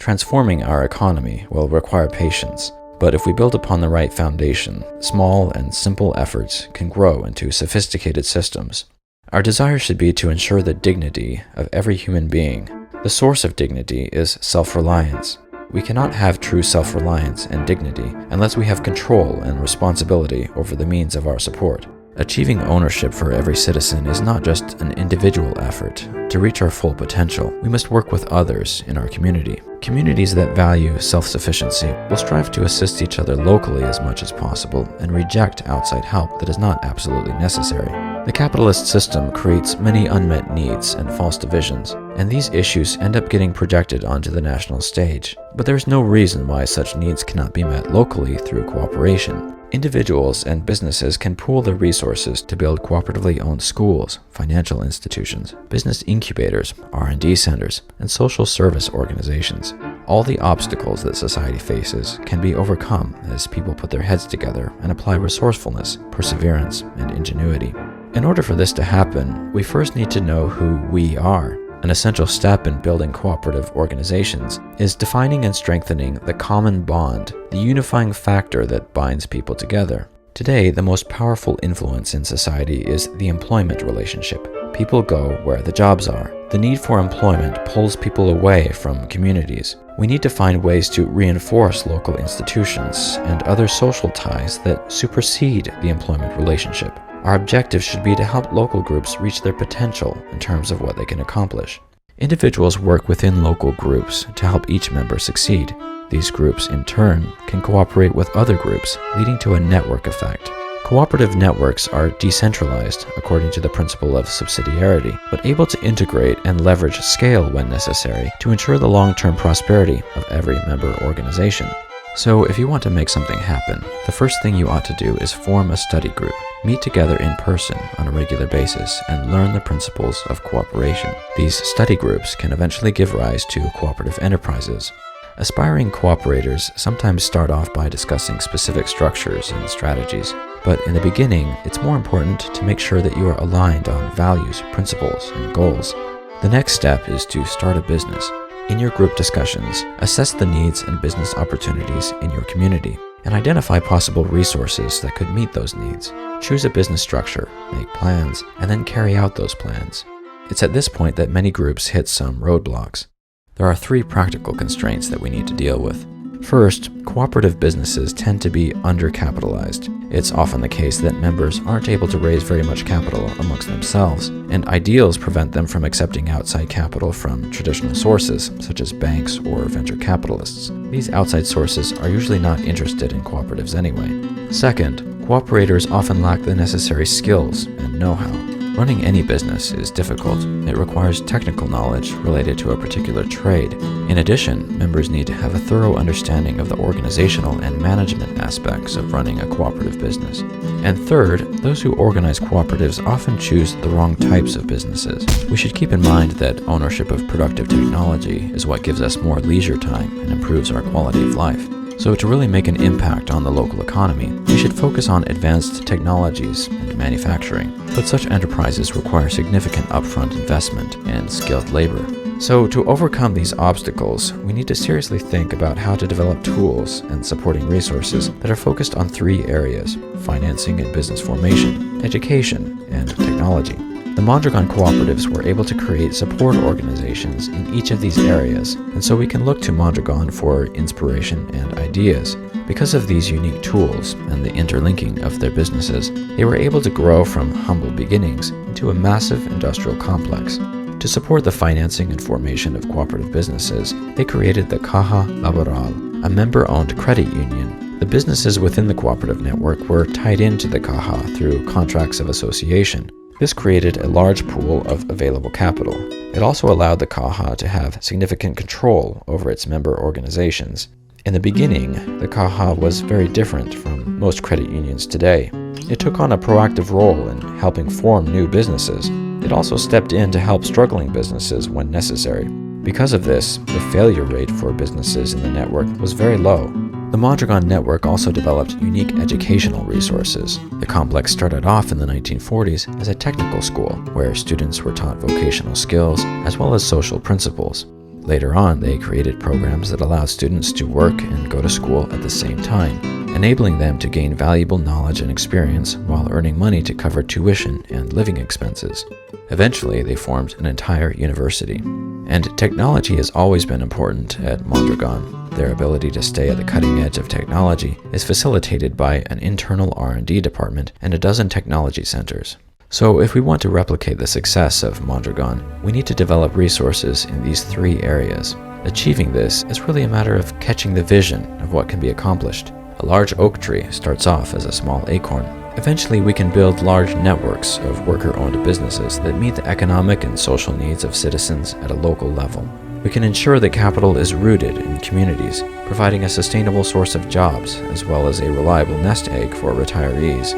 Transforming our economy will require patience, but if we build upon the right foundation, small and simple efforts can grow into sophisticated systems. Our desire should be to ensure the dignity of every human being. The source of dignity is self-reliance. We cannot have true self-reliance and dignity unless we have control and responsibility over the means of our support. Achieving ownership for every citizen is not just an individual effort. To reach our full potential, we must work with others in our community. Communities that value self-sufficiency will strive to assist each other locally as much as possible and reject outside help that is not absolutely necessary. The capitalist system creates many unmet needs and false divisions, and these issues end up getting projected onto the national stage. But there is no reason why such needs cannot be met locally through cooperation. Individuals and businesses can pool their resources to build cooperatively owned schools, financial institutions, business incubators, R&D centers, and social service organizations. All the obstacles that society faces can be overcome as people put their heads together and apply resourcefulness, perseverance, and ingenuity. In order for this to happen, we first need to know who we are. An essential step in building cooperative organizations is defining and strengthening the common bond, the unifying factor that binds people together. Today, the most powerful influence in society is the employment relationship. People go where the jobs are. The need for employment pulls people away from communities. We need to find ways to reinforce local institutions and other social ties that supersede the employment relationship. Our objective should be to help local groups reach their potential in terms of what they can accomplish. Individuals work within local groups to help each member succeed. These groups, in turn, can cooperate with other groups, leading to a network effect. Cooperative networks are decentralized according to the principle of subsidiarity, but able to integrate and leverage scale when necessary to ensure the long-term prosperity of every member organization. So if you want to make something happen, the first thing you ought to do is form a study group. Meet together in person on a regular basis and learn the principles of cooperation. These study groups can eventually give rise to cooperative enterprises. Aspiring cooperators sometimes start off by discussing specific structures and strategies, but in the beginning, it's more important to make sure that you are aligned on values, principles, and goals. The next step is to start a business. In your group discussions, assess the needs and business opportunities in your community and identify possible resources that could meet those needs. Choose a business structure, make plans, and then carry out those plans. It's at this point that many groups hit some roadblocks. There are 3 practical constraints that we need to deal with. First, cooperative businesses tend to be undercapitalized. It's often the case that members aren't able to raise very much capital amongst themselves, and ideals prevent them from accepting outside capital from traditional sources, such as banks or venture capitalists. These outside sources are usually not interested in cooperatives anyway. Second, cooperators often lack the necessary skills and know-how. Running any business is difficult. It requires technical knowledge related to a particular trade. In addition, members need to have a thorough understanding of the organizational and management aspects of running a cooperative business. And third, those who organize cooperatives often choose the wrong types of businesses. We should keep in mind that ownership of productive technology is what gives us more leisure time and improves our quality of life. So to really make an impact on the local economy, we should focus on advanced technologies and manufacturing. But such enterprises require significant upfront investment and skilled labor. So to overcome these obstacles, we need to seriously think about how to develop tools and supporting resources that are focused on 3 areas: financing and business formation, education, and technology. The Mondragon cooperatives were able to create support organizations in each of these areas, and so we can look to Mondragon for inspiration and ideas. Because of these unique tools and the interlinking of their businesses, they were able to grow from humble beginnings into a massive industrial complex. To support the financing and formation of cooperative businesses, they created the Caja Laboral, a member-owned credit union. The businesses within the cooperative network were tied into the Caja through contracts of association. This created a large pool of available capital. It also allowed the Caja to have significant control over its member organizations. In the beginning, the Caja was very different from most credit unions today. It took on a proactive role in helping form new businesses. It also stepped in to help struggling businesses when necessary. Because of this, the failure rate for businesses in the network was very low. The Mondragon network also developed unique educational resources. The complex started off in the 1940s as a technical school where students were taught vocational skills as well as social principles. Later on, they created programs that allowed students to work and go to school at the same time, enabling them to gain valuable knowledge and experience while earning money to cover tuition and living expenses. Eventually, they formed an entire university. And technology has always been important at Mondragon. Their ability to stay at the cutting edge of technology is facilitated by an internal R&D department and a dozen technology centers. So if we want to replicate the success of Mondragon, we need to develop resources in these three areas. Achieving this is really a matter of catching the vision of what can be accomplished. A large oak tree starts off as a small acorn. Eventually, we can build large networks of worker-owned businesses that meet the economic and social needs of citizens at a local level. We can ensure that capital is rooted in communities, providing a sustainable source of jobs as well as a reliable nest egg for retirees.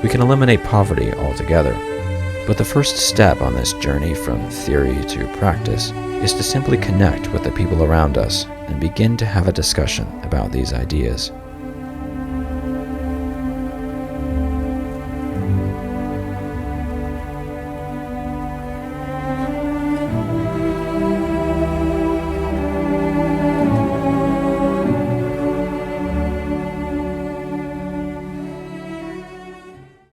We can eliminate poverty altogether. But the first step on this journey from theory to practice is to simply connect with the people around us and begin to have a discussion about these ideas.